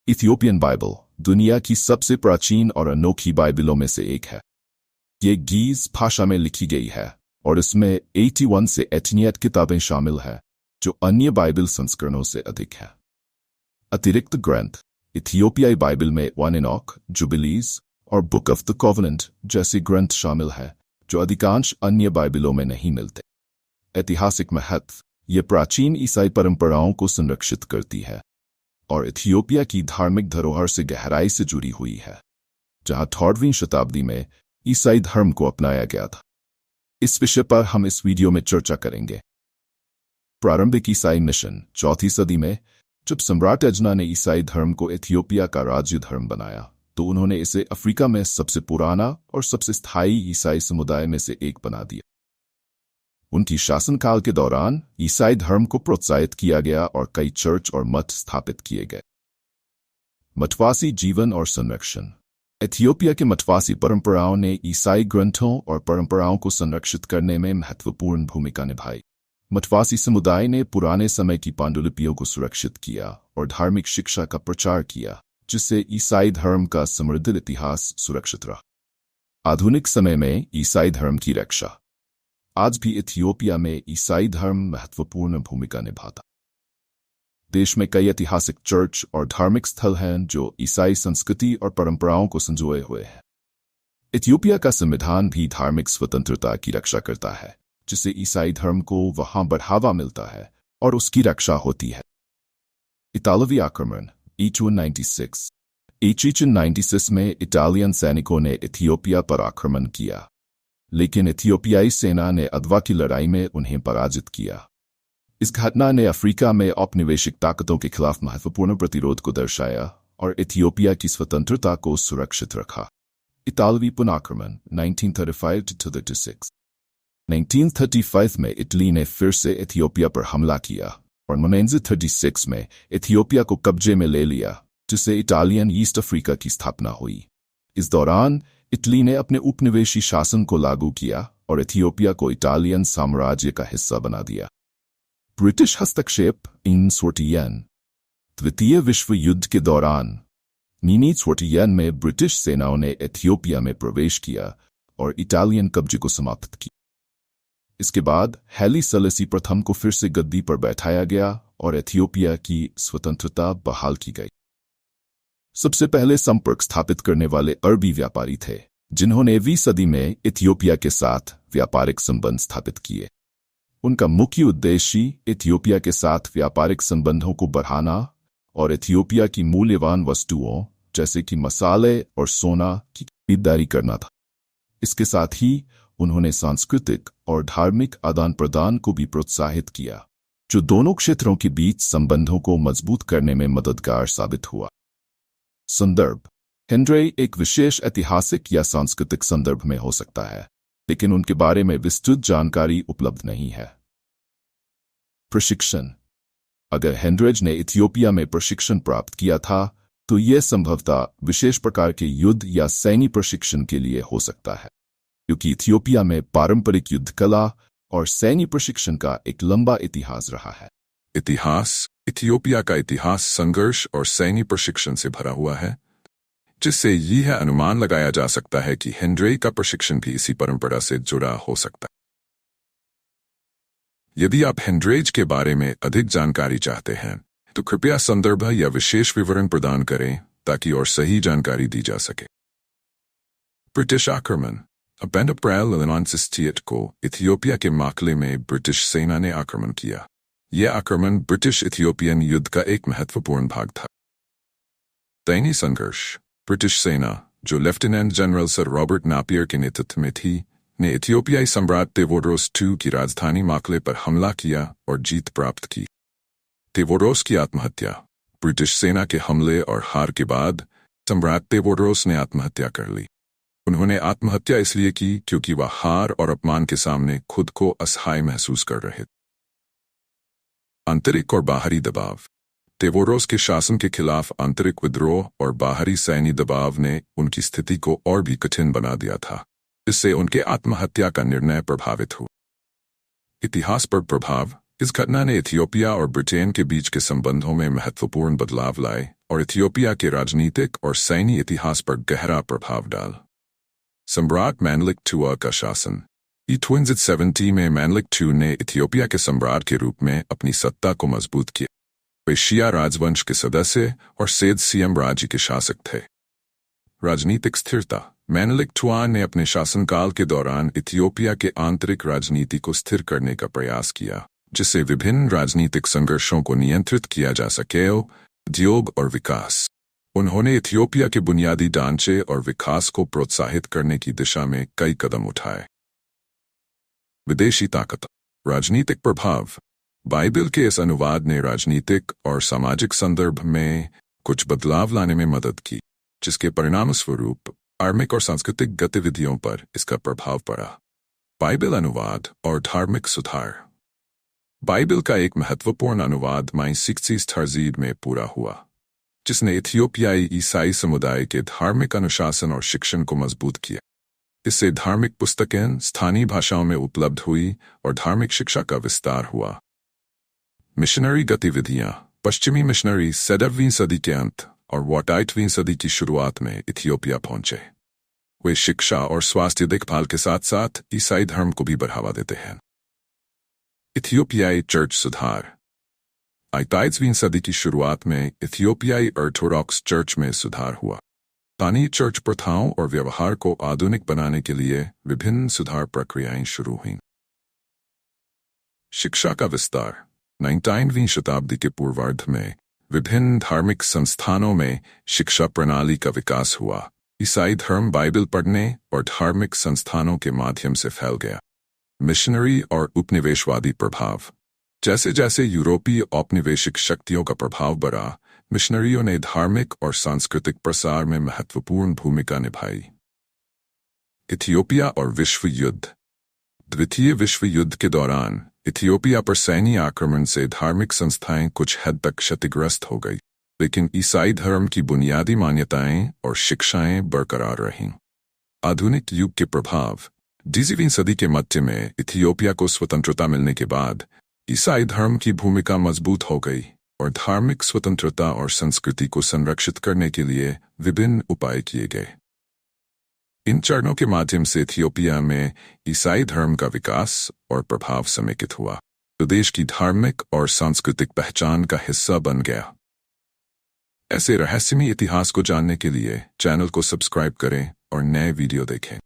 Ethiopian Bible दुनिया की सबसे प्राचीन और अनोखी बाइबलों में से एक है। ये गीज भाषा में लिखी गई है और इसमें 81 से 88 किताबें शामिल हैं, जो अन्य बाइबल संस्करणों से अधिक है। अतिरिक्त ग्रंथ इथियोपियाई बाइबल में वन एनॉक, जुबिलीज और बुक ऑफ द कॉवेनेंट जैसे ग्रंथ शामिल हैं, जो अधिकांश अन्य बाइबलों में नहीं मिलते। ऐतिहासिक महत्व ये प्राचीन ईसाई परंपराओं को संरक्षित करती है और इथियोपिया की धार्मिक धरोहर से गहराई से जुड़ी हुई है, जहां 18वीं शताब्दी में ईसाई धर्म को अपनाया गया था। इस विषय पर हम इस वीडियो में चर्चा करेंगे। प्रारंभिक ईसाई मिशन 4वीं सदी में जब सम्राट अजना ने ईसाई धर्म को इथियोपिया का राज्य धर्म बनाया, तो उन्होंने इसे अफ्रीका में सबसे पुराना और सबसे स्थायी ईसाई समुदाय में से एक बना दिया। उनकी शासनकाल के दौरान ईसाई धर्म को प्रोत्साहित किया गया और कई चर्च और मठ स्थापित किए गए। मठवासी जीवन और संरक्षण इथियोपिया के मठवासी परंपराओं ने ईसाई ग्रंथों और परंपराओं को संरक्षित करने में महत्वपूर्ण भूमिका निभाई। मठवासी समुदाय ने पुराने समय की पांडुलिपियों को सुरक्षित किया और धार्मिक शिक्षा का प्रचार किया, जिससे ईसाई धर्म का समृद्ध इतिहास सुरक्षित रहा। आधुनिक समय में ईसाई धर्म की रक्षा आज भी इथियोपिया में ईसाई धर्म महत्वपूर्ण भूमिका निभाता। देश में कई ऐतिहासिक चर्च और धार्मिक स्थल हैं जो ईसाई संस्कृति और परंपराओं को संजोए हुए हैं। इथियोपिया का संविधान भी धार्मिक स्वतंत्रता की रक्षा करता है, जिससे ईसाई धर्म को वहां बढ़ावा मिलता है और उसकी रक्षा होती है। इतालवी आक्रमण 1896 में इटालियन सैनिकों ने इथियोपिया पर आक्रमण किया, लेकिन इथियोपियाई सेना ने अदवा की लड़ाई में उन्हें पराजित किया। इस घटना ने अफ्रीका में औपनिवेशिक ताकतों के खिलाफ महत्वपूर्ण प्रतिरोध को दर्शाया और इथियोपिया की स्वतंत्रता को सुरक्षित रखा। इतालवी पुनराक्रमण 1935 1935 में इटली ने फिर से इथियोपिया पर हमला किया और 1936 में इथियोपिया को कब्जे में ले लिया, जिससे इटालियन ईस्ट अफ्रीका की स्थापना हुई। इस दौरान इटली ने अपने उपनिवेशी शासन को लागू किया और इथियोपिया को इटालियन साम्राज्य का हिस्सा बना दिया। ब्रिटिश हस्तक्षेप 1941 द्वितीय विश्व युद्ध के दौरान 1941 में ब्रिटिश सेनाओं ने इथियोपिया में प्रवेश किया और इटालियन कब्जे को समाप्त किया। इसके बाद हैली सलेसी प्रथम को फिर से गद्दी पर बैठाया गया और इथियोपिया की स्वतंत्रता बहाल की गई। सबसे पहले संपर्क स्थापित करने वाले अरबी व्यापारी थे, जिन्होंने 20वीं सदी में इथियोपिया के साथ व्यापारिक संबंध स्थापित किए। उनका मुख्य उद्देश्य इथियोपिया के साथ व्यापारिक संबंधों को बढ़ाना और इथियोपिया की मूल्यवान वस्तुओं जैसे कि मसाले और सोना की खरीदारी करना था। इसके साथ ही उन्होंने सांस्कृतिक और धार्मिक आदान प्रदान को भी प्रोत्साहित किया, जो दोनों क्षेत्रों के बीच संबंधों को मजबूत करने में मददगार साबित हुआ। संदर्भ हेनरी एक विशेष ऐतिहासिक या सांस्कृतिक संदर्भ में हो सकता है, लेकिन उनके बारे में विस्तृत जानकारी उपलब्ध नहीं है। प्रशिक्षण अगर हेनरिज ने इथियोपिया में प्रशिक्षण प्राप्त किया था, तो यह संभवतः विशेष प्रकार के युद्ध या सैन्य प्रशिक्षण के लिए हो सकता है, क्योंकि इथियोपिया में पारंपरिक युद्ध कला और सैन्य प्रशिक्षण का एक लंबा इतिहास रहा है। इतिहास इथियोपिया का इतिहास संघर्ष और सैन्य प्रशिक्षण से भरा हुआ है, जिससे यह अनुमान लगाया जा सकता है कि हेनरी का प्रशिक्षण भी इसी परंपरा से जुड़ा हो सकता है। यदि आप हेनरीज के बारे में अधिक जानकारी चाहते हैं, तो कृपया संदर्भ या विशेष विवरण प्रदान करें ताकि और सही जानकारी दी जा सके। ब्रिटिश आक्रमण अप्रैल 1968 को इथियोपिया के माकले में ब्रिटिश सेना ने आक्रमण किया। यह आक्रमण ब्रिटिश इथियोपियन युद्ध का एक महत्वपूर्ण भाग था। दैनी संघर्ष ब्रिटिश सेना, जो लेफ्टिनेंट जनरल सर रॉबर्ट नापियर के नेतृत्व में थी, ने इथियोपियाई सम्राट तेवोड्रोस II की राजधानी माकले पर हमला किया और जीत प्राप्त की। तेवोड्रोस की आत्महत्या ब्रिटिश सेना के हमले और हार के बाद सम्राट तेवोड्रोस ने आत्महत्या कर ली। उन्होंने आत्महत्या इसलिए की क्योंकि वह हार और अपमान के सामने खुद को असहाय महसूस कर रहे थे। आंतरिक और बाहरी दबाव तेवोड्रोस के शासन के खिलाफ आंतरिक विद्रोह और बाहरी सैन्य दबाव ने उनकी स्थिति को और भी कठिन बना दिया था, इससे उनके आत्महत्या का निर्णय प्रभावित हुआ। इतिहास पर प्रभाव इस घटना ने इथियोपिया और ब्रिटेन के बीच के संबंधों में महत्वपूर्ण बदलाव लाए और इथियोपिया के राजनीतिक और सैन्य इतिहास पर गहरा प्रभाव डाल। सम्राट मेनेलिक II का शासन। 1270 में मेनेलिक II ने इथियोपिया के सम्राट के रूप में अपनी सत्ता को मजबूत किया। वे शिया राजवंश के सदस्य और सेद सियम राज्य के शासक थे। राजनीतिक स्थिरता। मेनेलिक II ने अपने शासनकाल के दौरान इथियोपिया के आंतरिक राजनीति को स्थिर करने का प्रयास किया, जिससे विभिन्न राजनीतिक संघर्षों को नियंत्रित किया जा सके। उद्योग और विकास। उन्होंने इथियोपिया के बुनियादी ढांचे और विकास को प्रोत्साहित करने की दिशा में कई कदम उठाए। विदेशी ताकत। राजनीतिक प्रभाव। बाइबल के इस अनुवाद ने राजनीतिक और सामाजिक संदर्भ में कुछ बदलाव लाने में मदद की, जिसके परिणामस्वरूप धार्मिक और सांस्कृतिक गतिविधियों पर इसका प्रभाव पड़ा। बाइबल अनुवाद और धार्मिक सुधार। बाइबल का एक महत्वपूर्ण अनुवाद माई 60 थर्जीड में पूरा हुआ, जिसने इथियोपियाई ईसाई समुदाय के धार्मिक अनुशासन और शिक्षण को मजबूत किया। इससे धार्मिक पुस्तकें स्थानीय भाषाओं में उपलब्ध हुई और धार्मिक शिक्षा का विस्तार हुआ। मिशनरी गतिविधियां। पश्चिमी मिशनरी 7वीं सदी के अंत और 8वीं सदी की शुरुआत में इथियोपिया पहुंचे। वे शिक्षा और स्वास्थ्य देखभाल के साथ साथ ईसाई धर्म को भी बढ़ावा देते हैं। इथियोपियाई चर्च सुधार। 8वीं सदी की शुरुआत में इथियोपियाई ऑर्थोडॉक्स चर्च में सुधार हुआ। स्थानीय चर्च प्रथाओं और व्यवहार को आधुनिक बनाने के लिए विभिन्न सुधार प्रक्रियाएं शुरू हुईं। शिक्षा का विस्तार। 19वीं शताब्दी के पूर्वार्ध में विभिन्न धार्मिक संस्थानों में शिक्षा प्रणाली का विकास हुआ। ईसाई धर्म बाइबल पढ़ने और धार्मिक संस्थानों के माध्यम से फैल गया। मिशनरी और उपनिवेशवादी प्रभाव। जैसे जैसे यूरोपीय औपनिवेशिक शक्तियों का प्रभाव बढ़ा, मिशनरियों ने धार्मिक और सांस्कृतिक प्रसार में महत्वपूर्ण भूमिका निभाई। इथियोपिया और विश्व युद्ध। द्वितीय विश्व युद्ध के दौरान इथियोपिया पर सैन्य आक्रमण से धार्मिक संस्थाएं कुछ हद तक क्षतिग्रस्त हो गई, लेकिन ईसाई धर्म की बुनियादी मान्यताएं और शिक्षाएं बरकरार रहीं। आधुनिक युग के प्रभाव। 20वीं सदी के मध्य में इथियोपिया को स्वतंत्रता मिलने के बाद ईसाई धर्म की भूमिका मजबूत हो गई और धार्मिक स्वतंत्रता और संस्कृति को संरक्षित करने के लिए विभिन्न उपाय किए गए। इन चरणों के माध्यम से इथियोपिया में ईसाई धर्म का विकास और प्रभाव समेकित हुआ, जो देश की धार्मिक और सांस्कृतिक पहचान का हिस्सा बन गया। ऐसे रहस्यमयी इतिहास को जानने के लिए चैनल को सब्सक्राइब करें और नए वीडियो देखें।